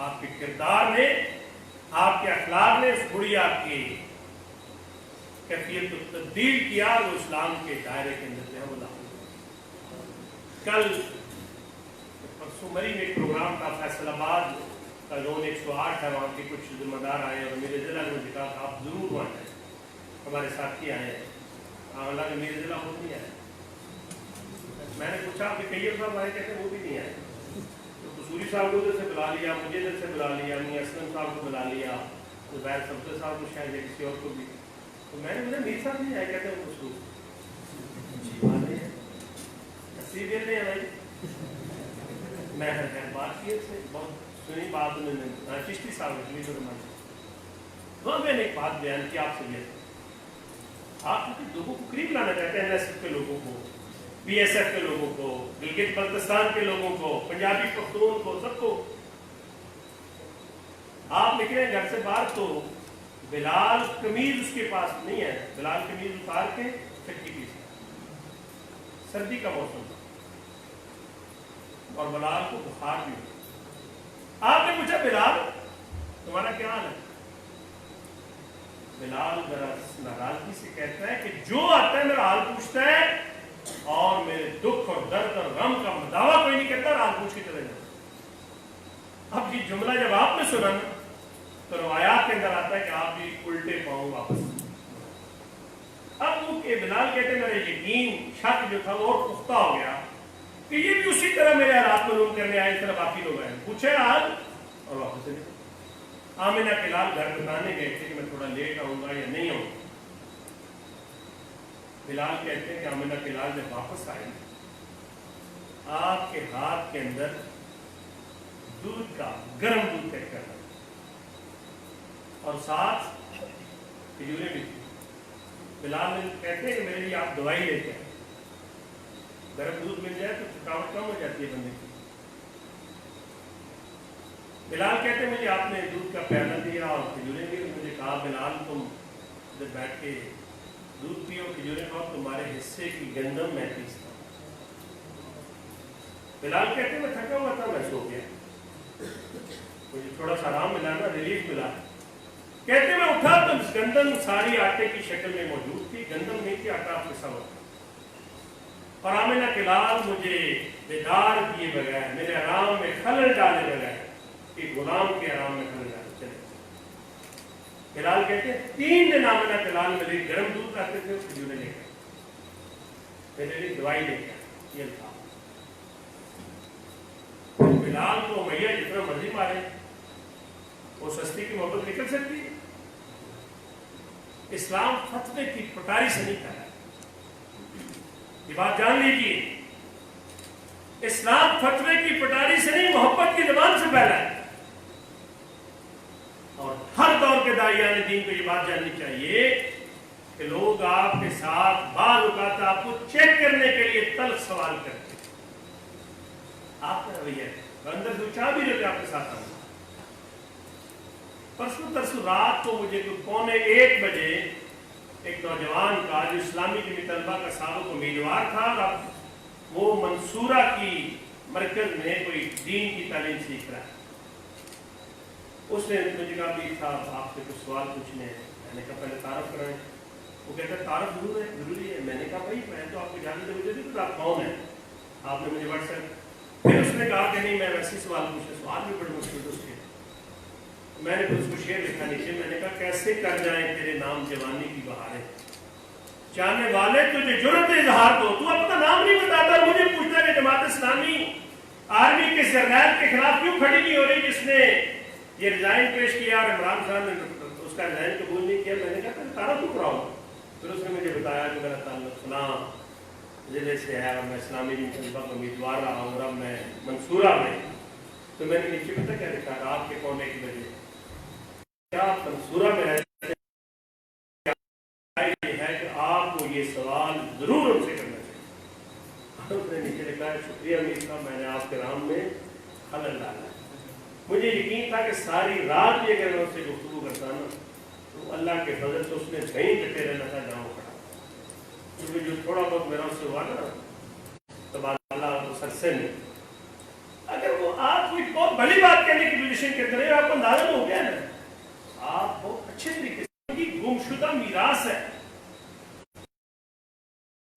آپ کے کردار نے، آپ کے اخلاق نے اس بڑھیا کی کیفیت کو تبدیل کیا، وہ اسلام کے دائرے کے اندر جو ہے وہ داخل. کل پرسوں مری میں ایک پروگرام تھا فیصل آباد کا، زون 108 ہے، وہاں کے کچھ ذمہ دار آئے اور میرے ضلع نے مجھے کہا کہ آپ ضرور وہاں جائیں، ہمارے ساتھی آئے ہیں. حالانکہ میرے ضلع خود نہیں آئے. میں نے پوچھا آپ کے کئی صاحب آئے، کہتے ہیں وہ بھی نہیں آئے. تو قصوری صاحب کو ادھر سے بلا لیا، مجھے ادھر سے بلا لیا، میاں اسلم صاحب کو بلا لیا، زبیر سبزہ صاحب کو شاید یا کسی اور کو بھی. تو میں نے بولا میر صاحب نہیں آئے، کہتے ہیں وہ مصروف اسی دیر نہیں آئی. میں بات کی سے بہت سنی بات انہوں نے چشتی صاحب نے ایک بات بیان کی آپ سے بھی. آپ لوگوں کو قریب لانا چاہتے ہیں، این ایس ایف کے لوگوں کو، بی ایس ایف کے لوگوں کو، گلگت بلتستان کے لوگوں کو، پنجابی پختون کو، سب کو. آپ نکلے گھر سے باہر تو بلال قمیض اس کے پاس نہیں ہے، بلال قمیض اتار کے چکی پیس، سردی کا موسم تھا اور بلال کو بخار بھی. آپ نے پوچھا بلال تمہارا کیا حال ہے؟ بلال ذرا ناراضگی سے کہتا ہے کہ جو آتا ہے میرا حال پوچھتا ہے اور میرے دکھ اور درد اور غم کا دعویٰ کوئی نہیں کرتا، حال پوچھ کے چلے جاتا. اب یہ جملہ جب آپ نے سنا تو روایات کے اندر آتا ہے کہ آپ بھی الٹے پاؤں واپس. اب وہ کہ بلال کہتے ہیں میرا یقین شک جو تھا وہ اور پختہ ہو گیا کہ یہ بھی اسی طرح میرے حالات کو روم کرنے آئے، اس طرح باقی لوگ آئے، پوچھے حال اور واپس چلے. آمنہ کے لال گھر بتانے گئے تھے کہ میں تھوڑا لیٹ آؤں گا یا نہیں آؤں گا. بلال کہتے ہیں کہ آمنہ کے لال جب واپس آئے آپ کے ہاتھ کے اندر دودھ کا گرم دودھ پیک کرنا اور ساتھ کھجوریں بھی تھی. بلال نے کہتے ہیں کہ میرے لیے آپ دوائی لیتے ہیں، گرم دودھ مل جائے تو تھکاوٹ کم ہو جاتی ہے بندے کی. بلال کہتے ہیں مجھے آپ نے دودھ کا پیالہ دیا اور کھجوریں دی، مجھے کہا بلال تم ادھر بیٹھ کے دودھ پیو، کھجوریں کھاؤ، تمہارے حصے کی گندم میں پیستا ہوں. بلال کہتے ہیں میں تھکا ہوا تھا، میں سو گیا، مجھے تھوڑا سا آرام ملا نا، ریلیف ملا. کہتے میں اٹھا تو گندم ساری آٹے کی شکل میں موجود تھی، گندم نہیں تھی، آٹا آپ کے ساتھ. اور آمنہ کے لال مجھے بیدار کیے بغیر، میرے آرام میں خلل ڈالے بغیر، کہ غلام کے آرام میں خلل ڈالے چلے۔ بلال کہتے ہیں 3 دن آمنہ بلال میرے گرم دودھ لاتے تھے، کھجوریں لے کر، میرے لیے دوائی لے کر، یہ الفاظ۔ بلال کو امیہ جتنا مرضی مارے، وہ سستی کی محبت نکل سکتی ہے؟ اسلام فتوے کی پٹاری سے نہیں کر رہا، یہ بات جان لیجیے۔ اسلام فتوے کی پٹاری سے نہیں، محبت کی زبان سے پھیلا ہے۔ اور ہر دور کے داعیان دین کو یہ بات جاننی چاہیے کہ لوگ آپ کے ساتھ بعض اوقات آپ کو چیک کرنے کے لیے تلخ سوال کرتے ہیں، آپ کا رویہ ہے، اندر سے چاہ بھی رہتے آپ کے ساتھ آؤں۔ پرسوں رات کو مجھے 1:45 بجے ایک نوجوان کا، جو اسلامی جمعیت طلبہ کا سابق امیدوار تھا، اور وہ منصورہ کی مرکز میں کوئی دین کی تعلیم سیکھ رہا ہے، اس نے مجھے کہا بھی تھا آپ سے کچھ سوال پوچھنے ہیں۔ میں نے کہا پہلے تعارف کرائیں۔ وہ کہتا ہے تعارف ضروری ہے۔ میں نے کہا بھائی میں تو آپ کو اجازت دے دی تو آپ کون ہیں؟ آپ نے مجھے واٹس ایپ، پھر اس نے کہا کہ نہیں میں ویسے ہی سوال پوچھے، سوال بھی بڑے مشکل اس کے۔ میں نے اس کو شعر لکھا نیچے، میں نے کہا کیسے کر جائیں تیرے نام جوانی کی بہاریں، چاہنے والے تجھے جرت اظہار کو، تو اپنا نام نہیں بتاتا، مجھے پوچھتا کہ جماعت اسلامی آرمی کے جرنیل کے خلاف کیوں کھڑی نہیں ہو رہی، جس نے یہ ریزائن پیش کیا اور عمران خان نے اس کا ریزائن قبول نہیں کیا۔ میں نے کہا تعارف کیوں کراؤ؟ پھر اس نے مجھے بتایا کہ میرا تعلق فلاں ضلع سے ہے اور میں اسلامی جمعیت طلبہ کا امیدوار رہا ہوں، اور اب میں منصورہ میں۔ تو میں نے نیچے پتہ کیا لکھا، رات کے 1:45 بجے، کیا آپ منصورہ میں رہتے ہیں؟ یہ ہے کہ آپ کو یہ سوال ضرور ان سے کرنا چاہیے۔ اس نے نیچے لکھا ہے شکریہ امیر صاحب، میں نے آپ کے نام میں خلل ڈالا ہے۔ مجھے یقین تھا کہ ساری رات بھی اگر میں اس سے گفتگو کرتا نا تو اللہ کے فضل سے اس نے کہیں کٹے رہنا تھا جہاں وہ کھڑا، کیونکہ جو تھوڑا بہت میرا اس سے ہوا نا تبادلہ اس عرصے میں، اگر وہ آپ کوئی بہت بڑی بات کہنے کی پوزیشن کے اندر ہے، آپ کو اندازہ ہو گیا نا، آپ بہت اچھے طریقے سے گمشدہ میراث ہے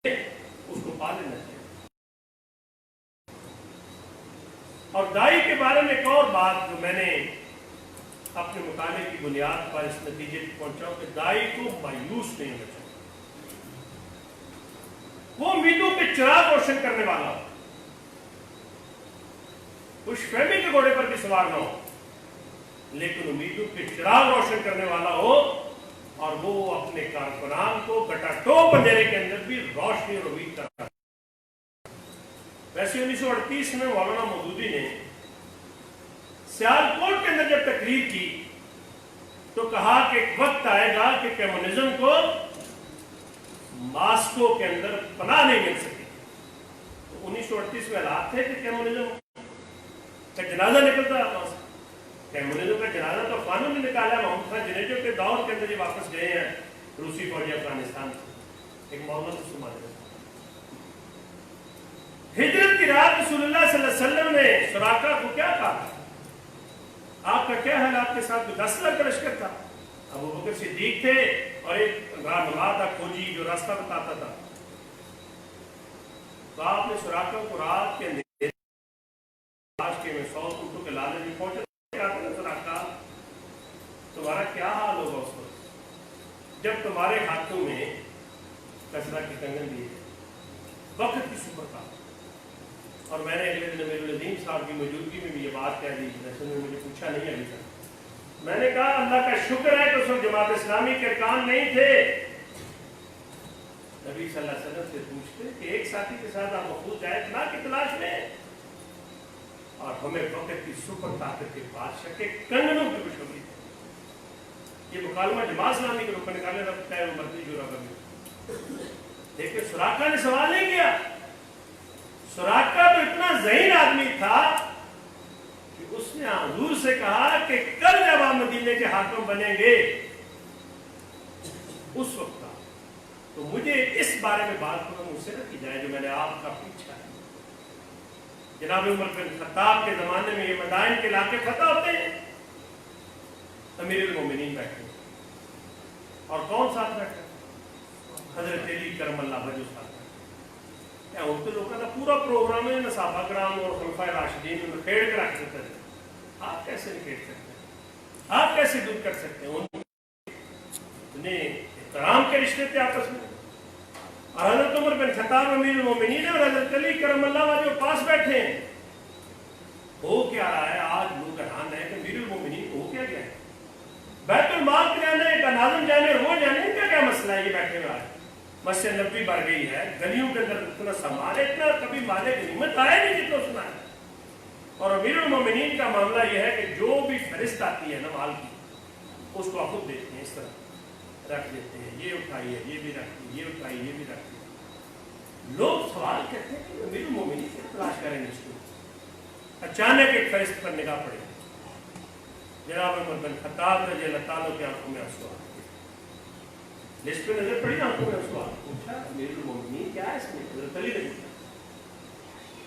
اس کو پا لینا چاہیے۔ اور دائی کے بارے میں ایک اور بات جو میں نے اپنے مطالعے کی بنیاد پر اس نتیجے پر پہنچا ہوں کہ دائی کو مایوس نہیں ہونا چاہیے، وہ امیدوں کے چراغ روشن کرنے والا ہو، خوش فہمی کے گھوڑے پر بھی سوار نہ ہو، لیکن امیدوں کے چراغ روشن کرنے والا ہو، اور وہ اپنے کارکنان کو گٹا ٹوپ اندھیرے کے اندر بھی روشنی اور امید کرتا ہے۔ ویسے 1938 میں مولانا مودودی نے سیالکوٹ کے اندر جب تقریر کی تو کہا کہ ایک وقت آئے گا کہ کمیونزم کو ماسکو کے اندر پناہ نہیں مل سکے۔ تو 1938 میں حالات تھے کہ کمیونزم کا جنازہ نکلتا ہے، کمیونزم کا جنازہ تو افغانوں نے نکالا، محمد خان جنیجو کے دور کے اندر یہ واپس گئے ہیں روسی فوجی افغانستان سے، ایک محمد مسلمان۔ ہجرت کی رات رسول اللہ صلی اللہ علیہ وسلم نے سراقہ کو کیا کہا، آپ کا کیا حال، آپ کے ساتھ 10 لاکھ کا لشکر تھا، ابو بکر صدیق تھے اور ایک رہنما تھا کھوجی جو راستہ بتاتا تھا۔ تو آپ نے سراقہ کو رات کے اندھیرے میں 100 اونٹوں کے لالے میں پہنچا، سراقہ تمہارا کیا حال ہوگا اس وقت جب تمہارے ہاتھوں میں کسرا کی کنگن دیے، وقت کی صبح کا۔ اور میں نے اگلے دن امیر العظیم صاحب کی موجودگی میں بھی یہ بات کہہ دی، جیسے نے مجھے پوچھا نہیں ابھی تک۔ میں نے کہا اللہ کا شکر ہے کہ اس وقت جماعت اسلامی کے ارکان نہیں تھے، نبی صلی اللہ علیہ وسلم سے پوچھتے کہ ایک ساتھی کے ساتھ آپ مخصوص جائے اطلاع کی تلاش میں، اور ہمیں وقت کی سپر طاقت کے بادشاہ کے کنگنوں کی خوشخبری تھی۔ یہ مکالمہ جماعت اسلامی کے روپ میں نکالنے رکھتا ہے وہ مرضی جو رقم ہے، لیکن سراقہ نے سوال نہیں کیا۔ سراقہ تو اتنا ذہین آدمی تھا کہ اس نے حضور سے کہا کہ کل جب آپ مدینے کے حاکم بنیں گے اس وقت کا تو مجھے اس بارے میں بات کرو مجھ سے نہ کی جائے جو میں نے آپ کا پوچھا ہے۔ جناب عمر بن خطاب کے زمانے میں یہ مدائن کے علاقے فتح ہوتے ہیں، امیر المومنین بیٹھے اور کون ساتھ بیٹھے؟ حضرت علی کرم اللہ وجہ ساتھ۔ ہوں تو لوگوں کا پورا پروگرام ہے صحابہ کرام اور خلفائے راشدین میں کھیڑ کے رکھ دیتے ہیں. آپ کیسے نہیں کھیڑ سکتے؟ آپ کیسے دور کر سکتے ہیں؟ اتنے احترام کے رشتے تھے آپس میں. اور حضرت عمر بن خطاب امیر المومنین اور حضرت علی کرم اللہ وجہ پاس بیٹھے ہیں. ہو کیا رہا ہے؟ آج لوگ حیران ہیں کہ امیر المومنین ہو کیا گیا ہے؟ بیت المال پہ جانے کا ناظم جانے وہ جانے کا کیا مسئلہ ہے؟ یہ بیٹھے ہوئے آج مسجد نبوی بڑھ گئی ہے، گلیوں کے اندر اتنا سامان ہے، اتنا کبھی مال غنیمت آیا نہیں جتنا سنا ہے. اور امیر المومنین کا معاملہ یہ ہے کہ جو بھی فہرست آتی ہے نا مال کی اس کو خود دیتے ہیں، اس طرح رکھ دیتے ہیں. یہ اٹھائیے، یہ بھی رکھتی، یہ اٹھائیے، یہ بھی رکھتی. لوگ سوال کرتے ہیں کہ امیر المومنین سے تلاش کریں گے اس کو. اچانک ایک فہرست پر نگاہ پڑے، جناب عمر بن خطاب رضی اللہ تعالیٰ کی آنکھوں میں آنسو آ گئے. لسٹ پہ نظر پڑی نا، آنکھوں میں آنسو آ گئے. پوچھا امیر المومنین کیا ہے اس میں؟ حضرت علی نے پوچھا.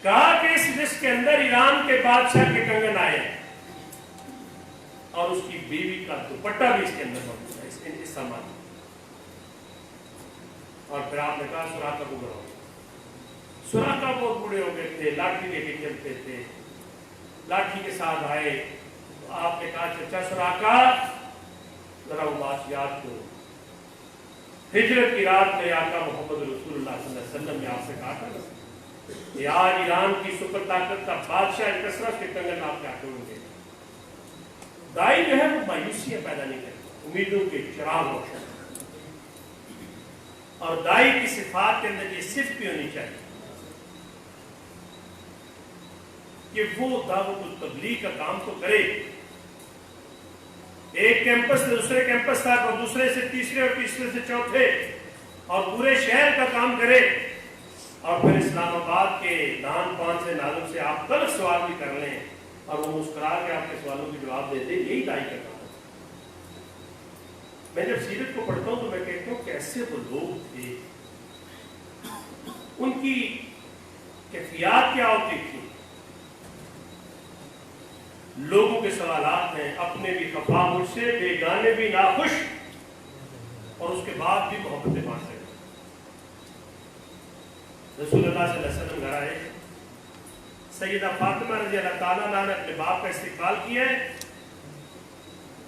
کہا کہ اس لسٹ کے اندر ایران کے بادشاہ کے کنگن آئے ہیں اور اس کی بیوی کا دوپٹہ بھی اس کے اندر موجود ہے، اس سامان میں. اور پھر آپ نے کہا سراقہ کو بڑھاؤ. سراقہ بہت بوڑھے ہو گئے تھے، لاٹھی لے کے چلتے تھے، لاٹھی کے ساتھ آئے. تو آپ نے کہا چچا سراقہ ذرا وہ بات یاد کرو، ہجرت کی رات میں آقا محمد رسول اللہ صلی اللہ علیہ وسلم نے آپ سے کہا تھا کہ آج ایران کی سپر طاقت کا بادشاہ کثرت کے کنگن آپ کیا کریں گے. دائی جو ہے وہ مایوسیاں پیدا نہیں کرتی، امیدوں کے چراغ روشن. اور دائی کی صفات کے اندر یہ صفت بھی ہونی چاہیے کہ وہ دعوت التبلیغ کا کام تو کرے. ایک کیمپس سے دوسرے کیمپس تک اور دوسرے سے تیسرے اور تیسرے سے چوتھے اور پورے شہر کا کام کرے. اور پھر اسلام آباد کے دان پان سے نازم سے آپ غلط سوال بھی کر لیں اور وہ مسکرا کے آپ کے سوالوں کے جواب دے دیں. یہی دائی کا کام ہے. میں جب سیرت کو پڑھتا ہوں تو میں کہتا ہوں کیسے وہ لوگ تھے، ان کی کیفیات کیا ہوتی تھی. لوگوں کے سوالات ہیں، اپنے بھی خفا مجھ سے، بیگانے بھی ناخوش، اور اس کے بعد بھی محبت بانٹ رہے. رسول اللہ صلی اللہ علیہ وسلم گھر آئے، سیدہ فاطمہ رضی اللہ تعالیٰ عنہ نے اپنے باپ کا استقبال کیا ہے.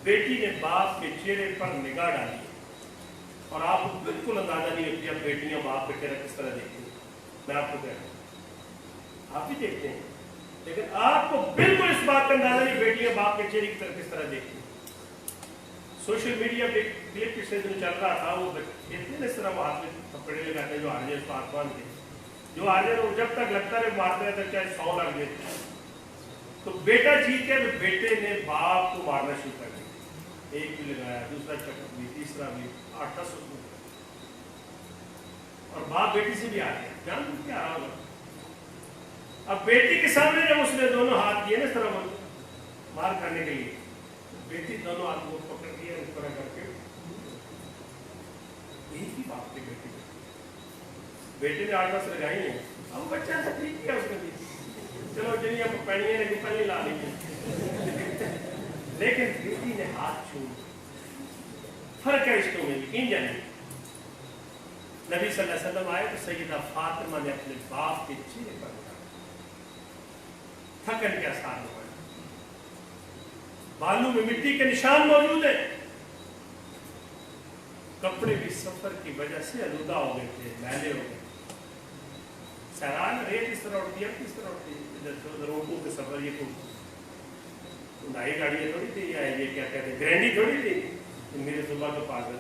بیٹی نے باپ کے چہرے پر نگاہ ڈالی اور آپ کو بالکل اندازہ نہیں ہوتی اب بیٹیاں باپ کا چہرہ کس طرح دیکھتی ہیں. میں آپ کو کہہ رہا ہوں آپ بھی دیکھتے ہیں، لیکن آپ کو بالکل اس بات کا اندازہ نہیں بیٹیاں باپ کے چہرے کی طرف کس طرح دیکھتی ہیں. سوشل میڈیا پہ کلپ پچھلے دن چل رہا تھا، وہ دیکھتے ہیں اس طرح وہ ہاتھ میں تھپڑے لگاتے ہیں جو ہار جائے اس کو ہاتھ باندھ کے، جو ہار جائے وہ جب تک لگتا ہے مارتے رہتا ہے چاہے 100 لگ جائے. تو بیٹا جیت گیا تو بیٹے نے باپ کو مارنا شروع کر دیا. ایک بھی لگایا، دوسرا چپٹ بھی، تیسرا بھی، 8-10 اس میں. اور باپ بیٹی سے بھی آ گیا، جان کیا رہا ہوگا. اب بیٹی کے سامنے جب اس نے دونوں ہاتھ دیے نا اس طرح مار کرنے کے لیے، بیٹی دونوں ہاتھ کو پکڑ دیا اس طرح کر کے. ایک ہی باپ کے بیٹے نے 8-10 لگائی ہیں. اب بچہ سے ٹھیک کیا اس نے بھی، چلو جنہیں آپ پہنیے لیکن پہلے لا لیں گے، لیکن بیٹی نے ہاتھ چھوڑ. فرق ہے رشتوں میں بھی. ان جانے نبی صلی اللہ علیہ وسلم آئے تو سیدہ فاطمہ نے اپنے باپ کے چہرے پر تھکن کے آثار ہوئے، بالوں میں مٹی کے نشان موجود ہیں، کپڑے بھی سفر کی وجہ سے آلودہ ہو گئے تھے، میلے ہو گئے. سہران ریت اس طرح اٹھتی ہے، کس طرح اٹھتی ہے روڈوں کے سفر. یہ کوئی نئی گاڑیاں تھوڑی تھی، یا یہ کیا کہتے ہیں گرینڈی تھوڑی تھی میرے صبح کے پاس ہے.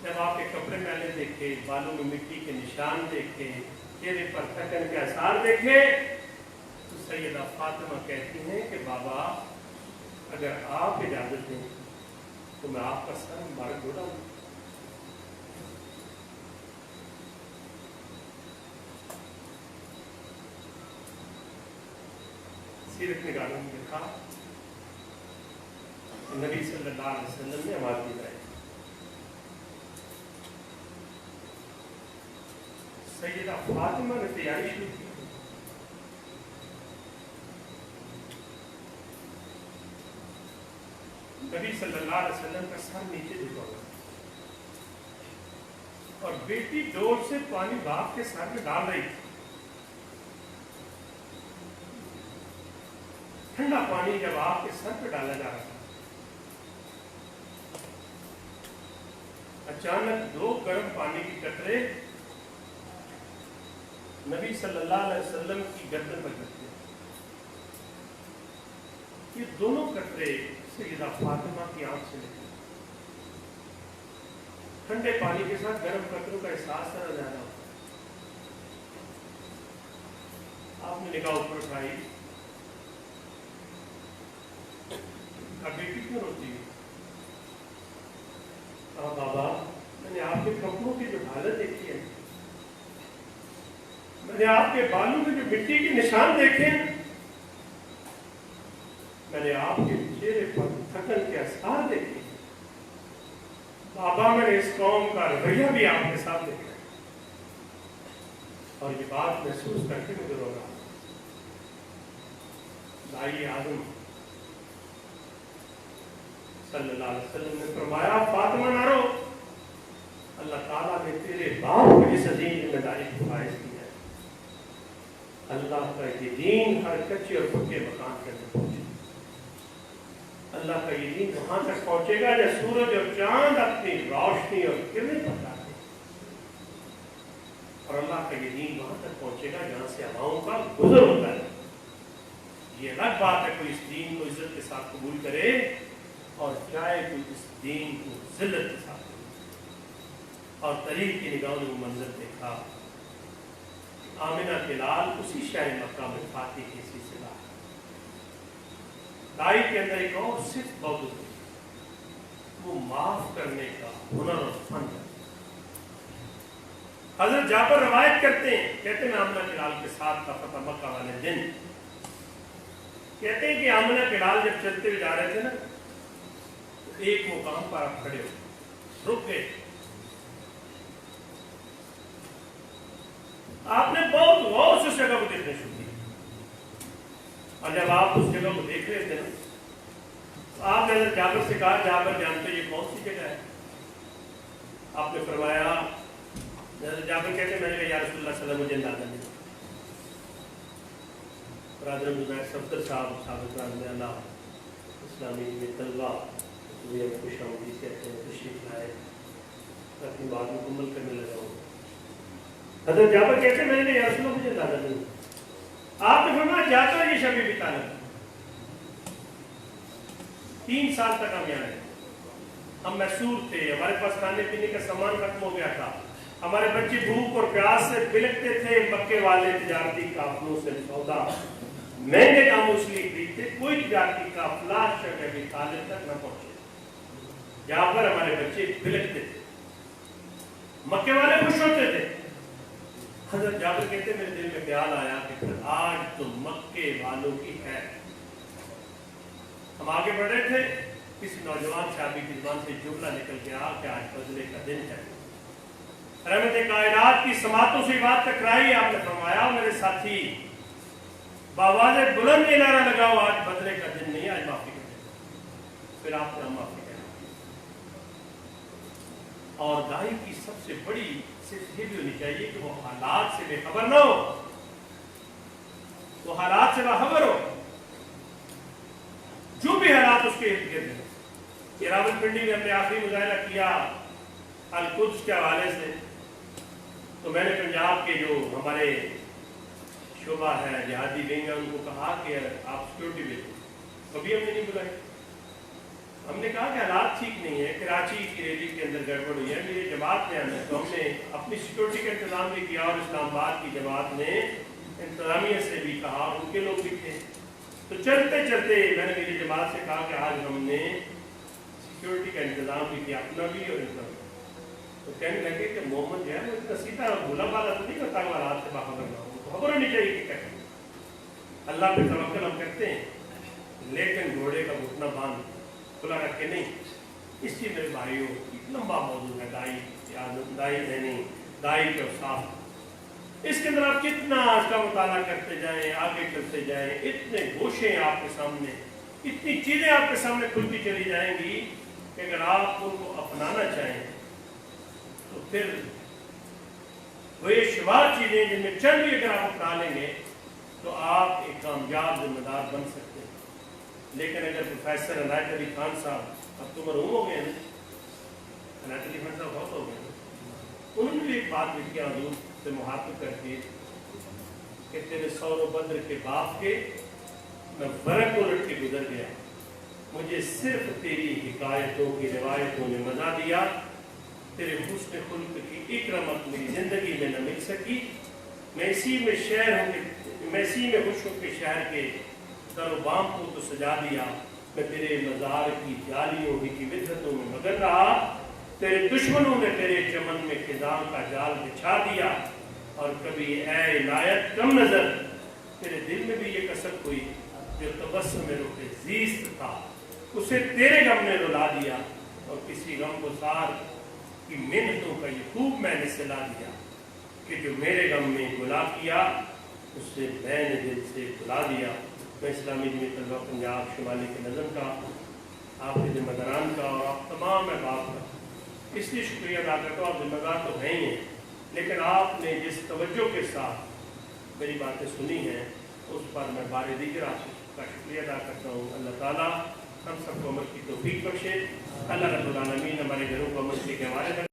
جب آپ کے کپڑے میلے دیکھے، بالوں میں مٹی کے نشان دیکھے، چہرے پر تھکن کے آثار دیکھے، تو سیدہ فاطمہ کہتی ہیں کہ بابا اگر آپ اجازت دیں تو میں آپ کا سر مبارک اڑاؤں. سیرت نگاروں نے دیکھا نبی صلی اللہ علیہ وسلم نے آواز دی جائے. سیدہ فاطمہ نے تیاری شروع کی. نبی صلی اللہ علیہ وسلم کا سر نیچے جھکا ہوا اور بیٹی ڈور سے پانی باپ کے سر میں ڈال رہی تھی. ٹھنڈا پانی جب آپ کے سر پہ ڈالا جا رہا تھا، اچانک 2 گرم پانی کی قطرے نبی صلی اللہ علیہ وسلم کی گردن پر گرتے. یہ دونوں قطرے سیدہ فاطمہ کی آنکھ سے نکلے. ٹھنڈے پانی کے ساتھ گرم قطروں کا احساس نہ زیادہ ہوتا. آپ نے نگاہ اوپر اٹھائی، بیٹی کیوں روتی ہے؟ بابا میں نے آپ کے کپڑوں کی جو حالت دیکھی ہے، میں نے آپ کے بالوں میں جو مٹی کے نشان دیکھے ہیں، میں نے آپ کے چہرے پر تھکن کے اثار دیکھے. بابا میں نے اس قوم کا رویہ بھی آپ کے ساتھ دیکھا ہے، اور یہ بات محسوس کر کے مجھے رو رہا. بھائی اعظم صلی اللہ علیہ وسلم نے فرمایا فاطمہ نہ رو، اللہ تعالیٰ نے تیرے باپ کو اس عظیم ذمہ داری کو فائز کیا ہے. اللہ کا یہ دین ہر کچے اور پکے مکان کے اندر پہنچے. اللہ کا یہ دین وہاں تک پہنچے گا جب سورج اور چاند اپنی روشنی اور کرنیں پھیلاتے ہیں، اور اللہ کا یہ دین وہاں تک پہنچے گا جہاں سے ہواؤں کا گزر ہوتا ہے. یہ الگ بات ہے کوئی اس دین کو عزت کے ساتھ قبول کرے اور چاہے کوئی اس دین کو ذلت کے ساتھ قبول کرے. اور طریق کی نگاہوں نے وہ منظر دیکھا، آمنہ کے لال اسی شہر مکہ میں فاتح کی سلسلہ. دائی کے اندر ایک اور صرف موجود ہے، وہ معاف کرنے کا ہنر اور فن ہے. حضرت جابر روایت کرتے ہیں، کہتے ہیں میں آمنہ کے لال کے ساتھ تھا فتح مکہ والے دن. کہتے ہیں کہ آمنہ کے لال جب چلتے ہوئے جا رہے تھے نا، ایک مقام پر آپ کھڑے ہو رک گئے. آپ نے بہت غور سے اس جگہ کو دیکھنے شروع کیا، اور جب آپ اس جگہ کو دیکھ رہے تھے نا، تو آپ نے حضرت جابر سے کہا جابر جانتے یہ کون سی جگہ ہے؟ آپ نے فرمایا، حضرت جابر کہتے ہیں میں نے کہا یا رسول اللہ صلی اللہ علیہ وسلم مجھے اندازہ نہیں. برادر زبیر صفدر صاحب سابق رضی اللہ اسلامی میں طلبہ میں خوش آمدید کہتے ہیں، تشریف لائے. اپنی بات مکمل کرنے لگا ہوں. حضرت جابر کہتے ہیں میں نے یا رسول اللہ مجھے اندازہ نہیں. آپ نے فرمایا جاتا ہے یہ شب ابی طالب. 3 سال تک ہم یہاں رہے. ہم محصور تھے، ہمارے پاس کھانے پینے کا سامان ختم ہو گیا تھا، ہمارے بچے بھوک اور پیاس سے بلکتے تھے. مکے والے تجارتی قافلوں سے سودا مہنگے داموں اس لیے خریدتے، کوئی تجارتی قافلہ شب ابی طالب تک نہ پہنچے. جہاں پر ہمارے بچے بلکتے تھے، مکے والے خوش ہوتے تھے. حضرت جابر کہتے میرے دل میں خیال آیا کہ پھر آج تو مکے والوں کی ہے. ہم آگے بڑھ رہے تھے، کسی نوجوان صحابی کی زبان سے جملہ نکل گیا کہ آج بدلے کا دن ہے. رحمت کائنات کی سماعتوں سے بات ٹکرائی. آپ نے فرمایا میرے ساتھی بآواز بلند یہ نعرہ لگاؤ آج بدلے کا دن نہیں، آج معافی کا دن. پھر آپ نے معافی کہا. اور دائی کی سب سے بڑی صرف یہ بھی ہونی چاہیے کہ وہ حالات سے بے خبر نہ ہو، وہ حالات سے باخبر ہو، جو بھی حالات اس کے ارد گرد ہیں. یہ راولپنڈی میں ہم نے آخری مظاہرہ کیا القدس کے حوالے سے، تو میں نے پنجاب کے جو ہمارے شعبہ ہے جہادی ونگ ہے ان کو کہا کہ آپ سیکورٹی بھیجو. کبھی ہم نے نہیں بلائی. ہم نے کہا کہ حالات ٹھیک نہیں ہے، کراچی کی ریلی کے اندر گڑبڑ ہوئی ہے، میری جماعت میں آنا ہے. تو ہم نے اپنی سیکورٹی کا انتظام بھی کیا، اور اسلام آباد کی جماعت نے انتظامیہ سے بھی کہا، ان کے لوگ بھی تھے. تو چلتے چلتے میں نے میری جماعت سے کہا کہ آج ہم نے سیکورٹی کا انتظام بھی کیا، اپنا بھی اور ان کا بھی. تو کہنے لگے کہ محمد جو ہے وہ اتنا سیدھا بھولا بالا تو نہیں کرتا، حالات سے باخبر نہ ہو. تو خبر ہونی چاہیے کہ کیا اللہ پہ توکل ہم کرتے ہیں، لیکن گھوڑے کا گھٹنا باندھ کھلا رکھ کے نہیں. اس لیے میرے بھائیوں لمبا موضوع ہے دائی کے اوصاف. اس کے اندر آپ جتنا اس کا مطالعہ کرتے جائیں، آگے چلتے جائیں، اتنے گوشے ہیں آپ کے سامنے، اتنی چیزیں آپ کے سامنے کھلتی چلی جائیں گی کہ اگر آپ ان کو اپنانا چاہیں تو پھر وہ یہ شمار چیزیں جن میں چند بھی اگر آپ اپنا لیں گے تو آپ ایک کامیاب ذمہ دار بن سکتے ہیں۔ لیکن اگر پروفیسر عنایت علی خان صاحب اب تو مرحوم ہو گئے ہیں، عنایت علی خان صاحب بہت ہو گئے ہیں، انہوں نے بھی ایک بات لکھی حضور سے محاطب کر کے کہ تیرے سور و بدر کے باپ کے میں ورق الٹ کے گزر گیا، مجھے صرف تیری حکایتوں کی روایتوں نے مزہ دیا، تیرے حسن خلق کی ایک رمت میری زندگی میں نہ مل سکی، میں اسی میں خوش ہوں کہ شہر کے در و بام کو تو سجا دیا، میں تیرے مزار کی جالیوں کی بدعتوں میں مگن رہا، تیرے دشمنوں نے تیرے چمن میں خزاں کا جال بچھا دیا، اور کبھی اے عنایت کم نظر تیرے دل میں بھی یہ کسر ہوئی جو تبسم رخ زیست تھا اسے تیرے غم نے رلا دیا، اور کسی غم گسار کی محنتوں کا یہ خوب میں نے سلا دیا کہ جو میرے غم میں گلا کیا اس سے میں نے دل سے بلا دیا۔ میں اسلامی جمعیت طلبہ پنجاب شمالی کے نظم کا، آپ کے ذمہ داران کا اور آپ تمام احباب کا اس لیے شکریہ ادا کرتا ہوں۔ آپ ذمہ دار تو ہیں ہی ہیں، لیکن آپ نے جس توجہ کے ساتھ میری باتیں سنی ہیں اس پر میں بار دیگر آپ کا شکریہ ادا کرتا ہوں۔ اللہ تعالیٰ ہم سب کو عمل کی توفیق بخشے، اللہ رب العالمین ہمارے گھروں کو عمل کے حوالے